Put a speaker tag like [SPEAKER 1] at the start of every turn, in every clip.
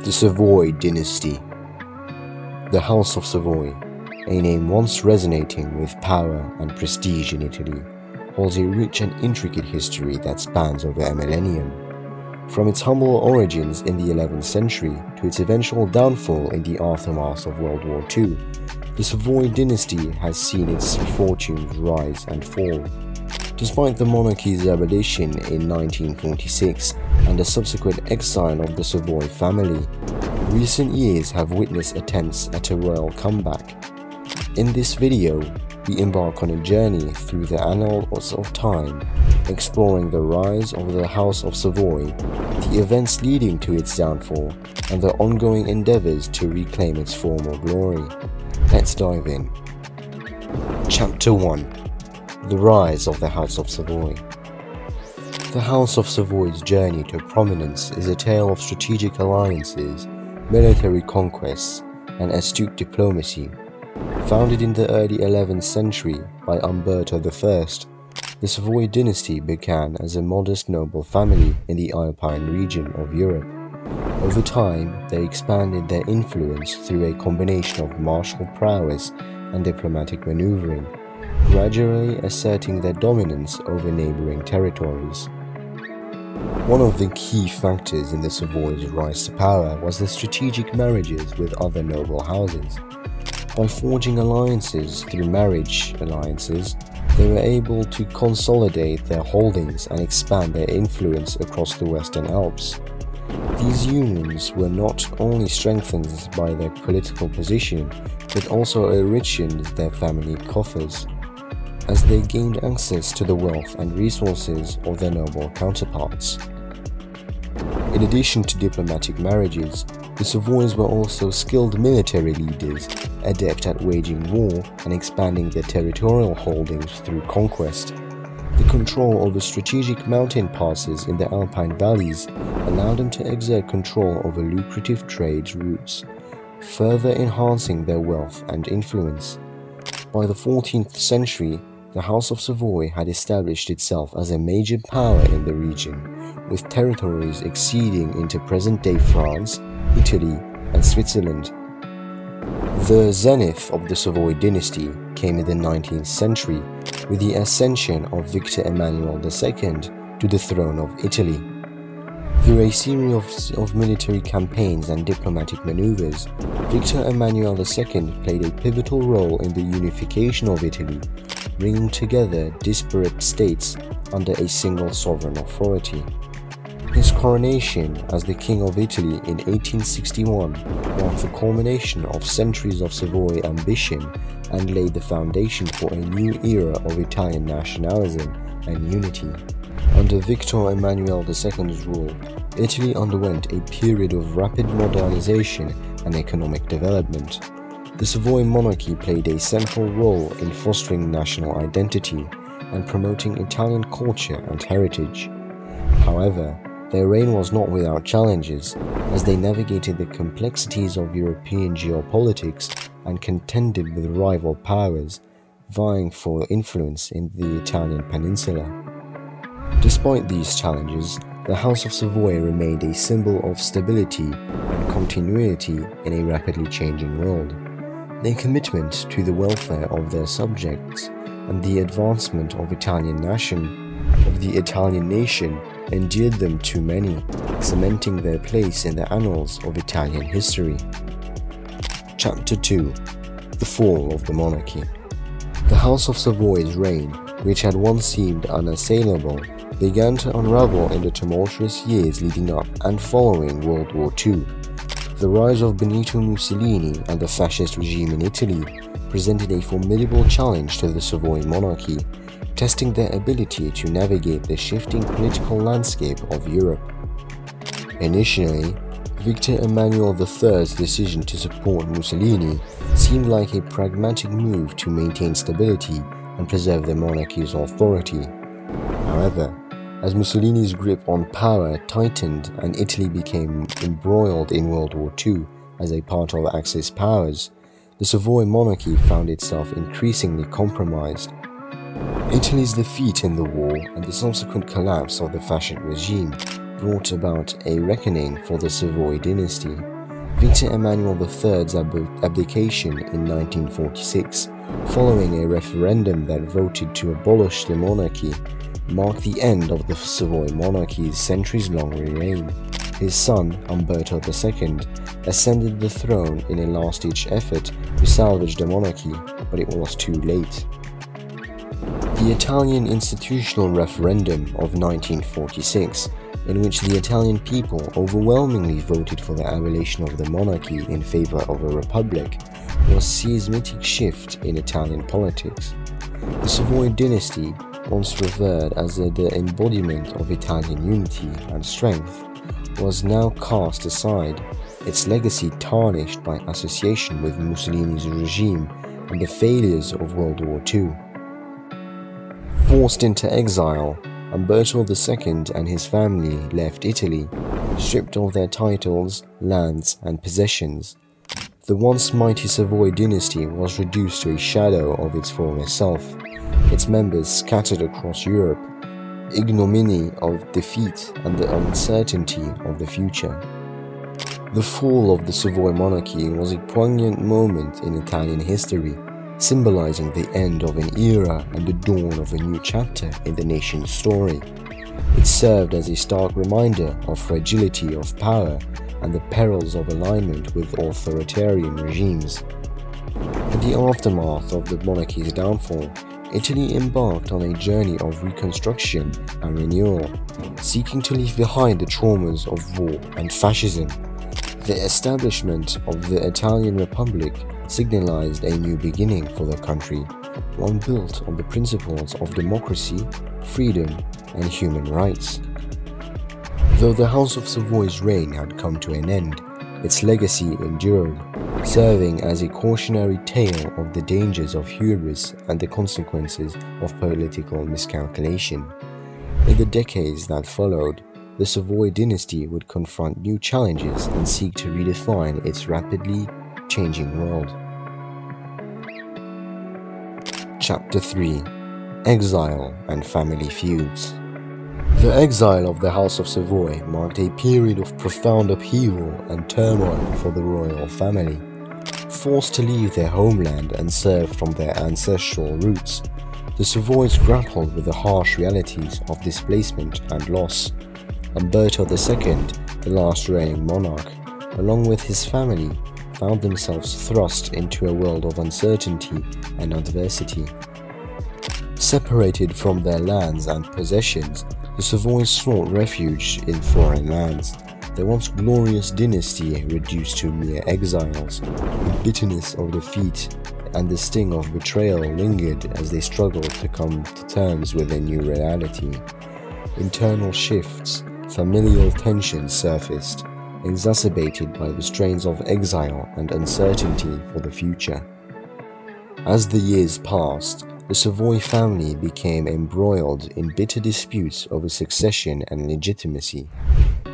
[SPEAKER 1] The Savoy Dynasty. The House of Savoy, a name once resonating with power and prestige in Italy, holds a rich and intricate history that spans over a millennium. From its humble origins in the 11th century to its eventual downfall in the aftermath of World War II, the Savoy dynasty has seen its fortunes rise and fall. Despite the monarchy's abolition in 1946 and the subsequent exile of the Savoy family, recent years have witnessed attempts at a royal comeback. In this video, we embark on a journey through the annals of time, exploring the rise of the House of Savoy, the events leading to its downfall, and the ongoing endeavors to reclaim its former glory. Let's dive in. Chapter 1. The Rise of the House of Savoy. The House of Savoy's journey to prominence is a tale of strategic alliances, military conquests, and astute diplomacy. Founded in the early 11th century by Umberto I, the Savoy dynasty began as a modest noble family in the Alpine region of Europe. Over time, they expanded their influence through a combination of martial prowess and diplomatic maneuvering, gradually asserting their dominance over neighboring territories. One of the key factors in the Savoy's rise to power was the strategic marriages with other noble houses. By forging alliances through marriage alliances, they were able to consolidate their holdings and expand their influence across the Western Alps. These unions were not only strengthened by their political position, but also enriched their family coffers, as they gained access to the wealth and resources of their noble counterparts. In addition to diplomatic marriages, the Savoys were also skilled military leaders, adept at waging war and expanding their territorial holdings through conquest. The control over strategic mountain passes in the Alpine valleys allowed them to exert control over lucrative trade routes, further enhancing their wealth and influence. By the 14th century, the House of Savoy had established itself as a major power in the region, with territories exceeding into present-day France, Italy, and Switzerland. The zenith of the Savoy dynasty came in the 19th century with the ascension of Victor Emmanuel II to the throne of Italy. Through a series of military campaigns and diplomatic maneuvers, Victor Emmanuel II played a pivotal role in the unification of Italy, bringing together disparate states under a single sovereign authority. His coronation as the King of Italy in 1861 marked the culmination of centuries of Savoy ambition and laid the foundation for a new era of Italian nationalism and unity. Under Victor Emmanuel II's rule, Italy underwent a period of rapid modernization and economic development. The Savoy monarchy played a central role in fostering national identity and promoting Italian culture and heritage. However, their reign was not without challenges, as they navigated the complexities of European geopolitics and contended with rival powers, vying for influence in the Italian peninsula. Despite these challenges, the House of Savoy remained a symbol of stability and continuity in a rapidly changing world. Their commitment to the welfare of their subjects and the advancement of the Italian nation endeared them to many, cementing their place in the annals of Italian history. Chapter 2. The Fall of the Monarchy. The House of Savoy's reign, which had once seemed unassailable, began to unravel in the tumultuous years leading up and following World War II. The rise of Benito Mussolini and the fascist regime in Italy presented a formidable challenge to the Savoy monarchy, testing their ability to navigate the shifting political landscape of Europe. Initially, Victor Emmanuel III's decision to support Mussolini seemed like a pragmatic move to maintain stability and preserve the monarchy's authority. However, as Mussolini's grip on power tightened and Italy became embroiled in World War II as a part of Axis powers, the Savoy monarchy found itself increasingly compromised. Italy's defeat in the war and the subsequent collapse of the fascist regime brought about a reckoning for the Savoy dynasty, Victor Emmanuel III's abdication in 1946, following a referendum that voted to abolish the monarchy, marked the end of the Savoy monarchy's centuries-long reign. His son, Umberto II, ascended the throne in a last-ditch effort to salvage the monarchy, but it was too late. The Italian institutional referendum of 1946, in which the Italian people overwhelmingly voted for the abolition of the monarchy in favor of a republic, was a seismic shift in Italian politics. The Savoy Dynasty, once revered as the embodiment of Italian unity and strength, was now cast aside, its legacy tarnished by association with Mussolini's regime and the failures of World War II. Forced into exile, Umberto II and his family left Italy, stripped of their titles, lands, and possessions. The once mighty Savoy dynasty was reduced to a shadow of its former self, its members scattered across Europe, ignominy of defeat and the uncertainty of the future. The fall of the Savoy monarchy was a poignant moment in Italian history, symbolizing the end of an era and the dawn of a new chapter in the nation's story. It served as a stark reminder of fragility of power and the perils of alignment with authoritarian regimes. In the aftermath of the monarchy's downfall, Italy embarked on a journey of reconstruction and renewal, seeking to leave behind the traumas of war and fascism. The establishment of the Italian Republic signalized a new beginning for the country, one built on the principles of democracy, freedom, and human rights. Though the House of Savoy's reign had come to an end, its legacy endured, serving as a cautionary tale of the dangers of hubris and the consequences of political miscalculation. In the decades that followed, the Savoy dynasty would confront new challenges and seek to redefine its rapidly changing world. Chapter 3: Exile and Family Feuds. The exile of the House of Savoy marked a period of profound upheaval and turmoil for the royal family. Forced to leave their homeland and serve from their ancestral roots, the Savoys grappled with the harsh realities of displacement and loss. Umberto II, the last reigning monarch, along with his family, found themselves thrust into a world of uncertainty and adversity. Separated from their lands and possessions, the Savoys sought refuge in foreign lands, their once glorious dynasty reduced to mere exiles. The bitterness of defeat and the sting of betrayal lingered as they struggled to come to terms with a new reality. Internal shifts, familial tensions surfaced, exacerbated by the strains of exile and uncertainty for the future. As the years passed, the Savoy family became embroiled in bitter disputes over succession and legitimacy.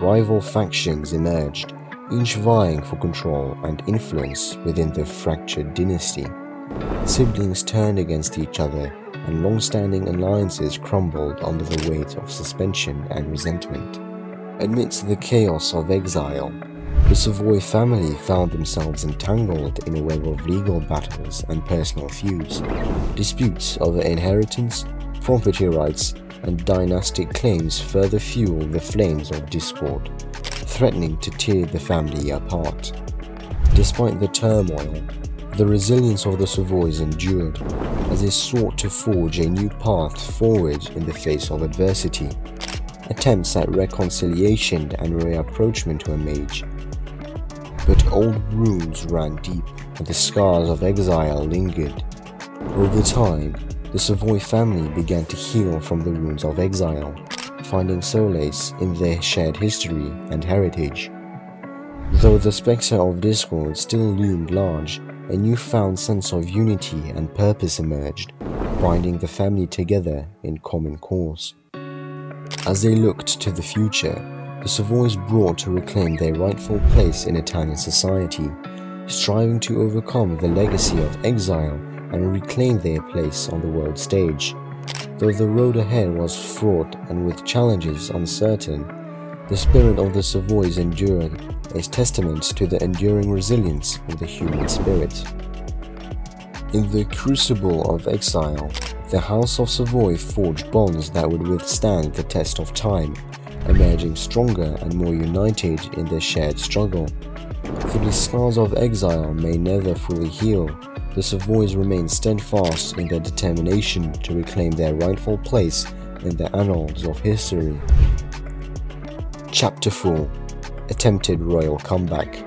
[SPEAKER 1] Rival factions emerged, each vying for control and influence within the fractured dynasty. Siblings turned against each other, and long-standing alliances crumbled under the weight of suspension and resentment. Amidst the chaos of exile, the Savoy family found themselves entangled in a web of legal battles and personal feuds. Disputes over inheritance, property rights, and dynastic claims further fueled the flames of discord, threatening to tear the family apart. Despite the turmoil, the resilience of the Savoys endured as they sought to forge a new path forward in the face of adversity. Attempts at reconciliation and reapproachment were made, but old wounds ran deep and the scars of exile lingered. Over time, the Savoy family began to heal from the wounds of exile, finding solace in their shared history and heritage. Though the spectre of discord still loomed large, a newfound sense of unity and purpose emerged, binding the family together in common cause. As they looked to the future, the Savoys brought to reclaim their rightful place in Italian society, striving to overcome the legacy of exile and reclaim their place on the world stage. Though the road ahead was fraught and with challenges uncertain, the spirit of the Savoys endured, a testament to the enduring resilience of the human spirit. In the crucible of exile, the House of Savoy forged bonds that would withstand the test of time, emerging stronger and more united in their shared struggle. Though the scars of exile may never fully heal, the Savoys remain steadfast in their determination to reclaim their rightful place in the annals of history. Chapter 4: Attempted Royal Comeback.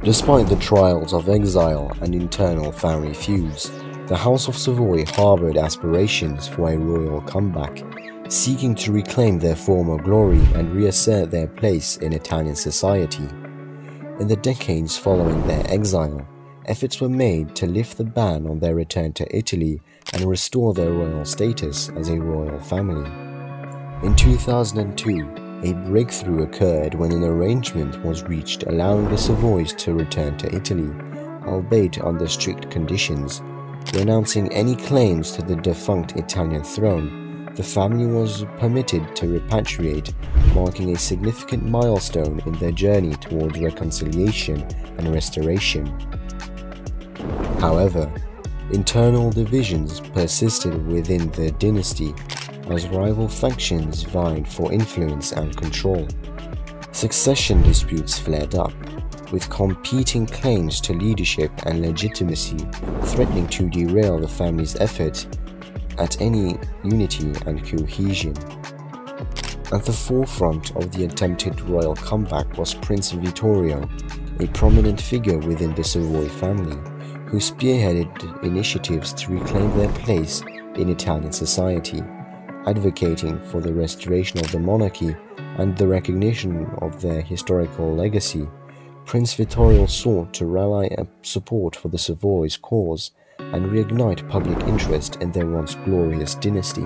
[SPEAKER 1] Despite the trials of exile and internal family feuds, the House of Savoy harbored aspirations for a royal comeback, seeking to reclaim their former glory and reassert their place in Italian society. In the decades following their exile, efforts were made to lift the ban on their return to Italy and restore their royal status as a royal family. In 2002, a breakthrough occurred when an arrangement was reached allowing the Savoys to return to Italy, albeit under strict conditions. Renouncing any claims to the defunct Italian throne, the family was permitted to repatriate, marking a significant milestone in their journey towards reconciliation and restoration. However, internal divisions persisted within the dynasty as rival factions vied for influence and control. Succession disputes flared up, with competing claims to leadership and legitimacy threatening to derail the family's effort at any unity and cohesion. At the forefront of the attempted royal comeback was Prince Vittorio, a prominent figure within the Savoy family, who spearheaded initiatives to reclaim their place in Italian society, advocating for the restoration of the monarchy and the recognition of their historical legacy. Prince Vittorio sought to rally support for the Savoy's cause and reignite public interest in their once glorious dynasty.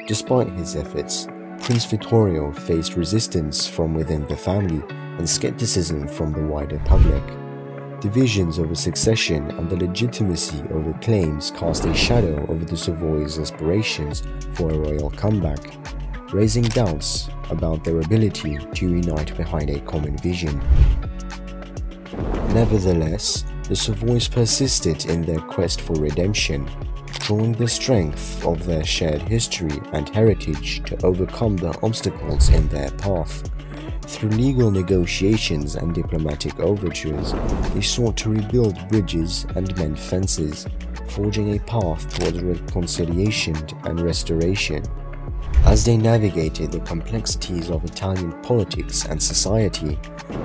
[SPEAKER 1] Despite his efforts, Prince Vittorio faced resistance from within the family and skepticism from the wider public. Divisions over succession and the legitimacy over claims cast a shadow over the Savoy's aspirations for a royal comeback, raising doubts about their ability to unite behind a common vision. Nevertheless, the Savoys persisted in their quest for redemption, drawing the strength of their shared history and heritage to overcome the obstacles in their path. Through legal negotiations and diplomatic overtures, they sought to rebuild bridges and mend fences, forging a path towards reconciliation and restoration. As they navigated the complexities of Italian politics and society,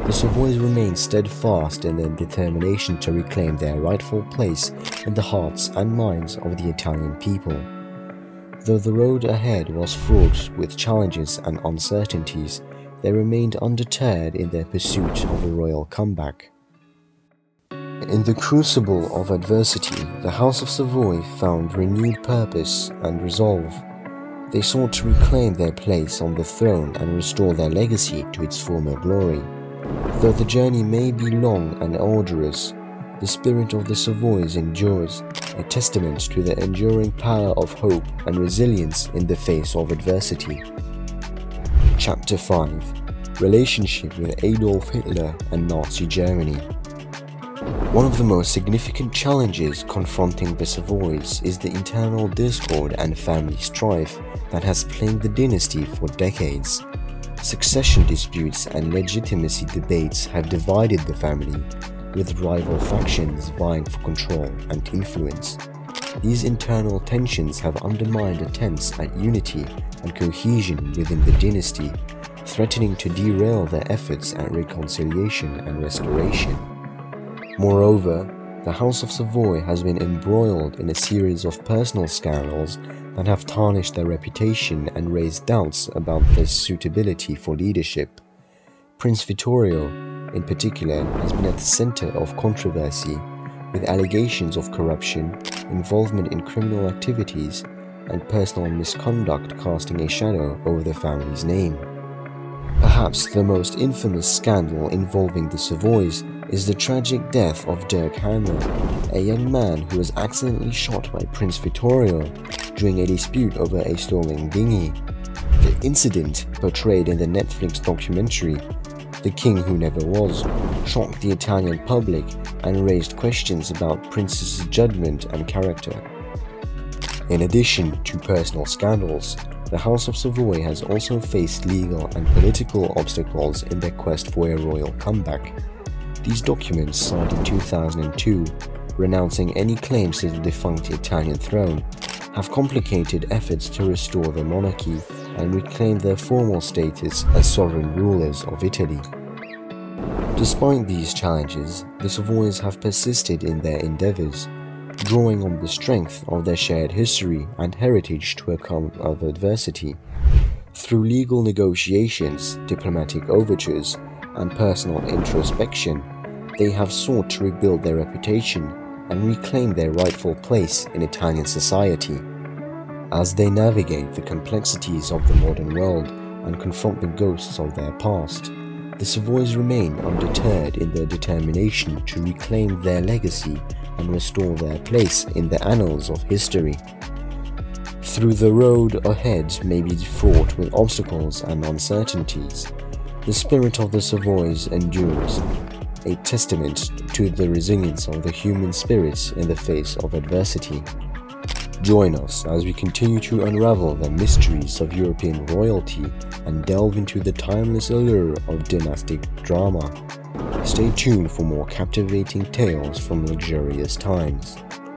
[SPEAKER 1] the Savoys remained steadfast in their determination to reclaim their rightful place in the hearts and minds of the Italian people. Though the road ahead was fraught with challenges and uncertainties, they remained undeterred in their pursuit of a royal comeback. In the crucible of adversity, the House of Savoy found renewed purpose and resolve. They sought to reclaim their place on the throne and restore their legacy to its former glory. Though the journey may be long and arduous, the spirit of the Savoys endures, a testament to the enduring power of hope and resilience in the face of adversity. Chapter 5: Relationship with Adolf Hitler and Nazi Germany. One of the most significant challenges confronting the Savoys is the internal discord and family strife that has plagued the dynasty for decades. Succession disputes and legitimacy debates have divided the family, with rival factions vying for control and influence. These internal tensions have undermined attempts at unity and cohesion within the dynasty, threatening to derail their efforts at reconciliation and restoration. Moreover, the House of Savoy has been embroiled in a series of personal scandals that have tarnished their reputation and raised doubts about their suitability for leadership. Prince Vittorio, in particular, has been at the center of controversy, with allegations of corruption, involvement in criminal activities, and personal misconduct casting a shadow over the family's name. Perhaps the most infamous scandal involving the Savoys is the tragic death of Dirk Hammer, a young man who was accidentally shot by Prince Vittorio during a dispute over a stolen dinghy. The incident, portrayed in the Netflix documentary The King Who Never Was shocked the Italian public and raised questions about Prince's judgment and character. In addition to personal scandals, the House of Savoy has also faced legal and political obstacles in their quest for a royal comeback. These documents, signed in 2002, renouncing any claims to the defunct Italian throne, have complicated efforts to restore the monarchy and reclaim their formal status as sovereign rulers of Italy. Despite these challenges, the Savoys have persisted in their endeavors, drawing on the strength of their shared history and heritage to overcome adversity. Through legal negotiations, diplomatic overtures, and personal introspection, they have sought to rebuild their reputation and reclaim their rightful place in Italian society. As they navigate the complexities of the modern world and confront the ghosts of their past, the Savoys remain undeterred in their determination to reclaim their legacy and restore their place in the annals of history. Through the road ahead may be fraught with obstacles and uncertainties, the spirit of the Savoys endures, a testament to the resilience of the human spirit in the face of adversity. Join us as we continue to unravel the mysteries of European royalty and delve into the timeless allure of dynastic drama. Stay tuned for more captivating tales from luxurious times.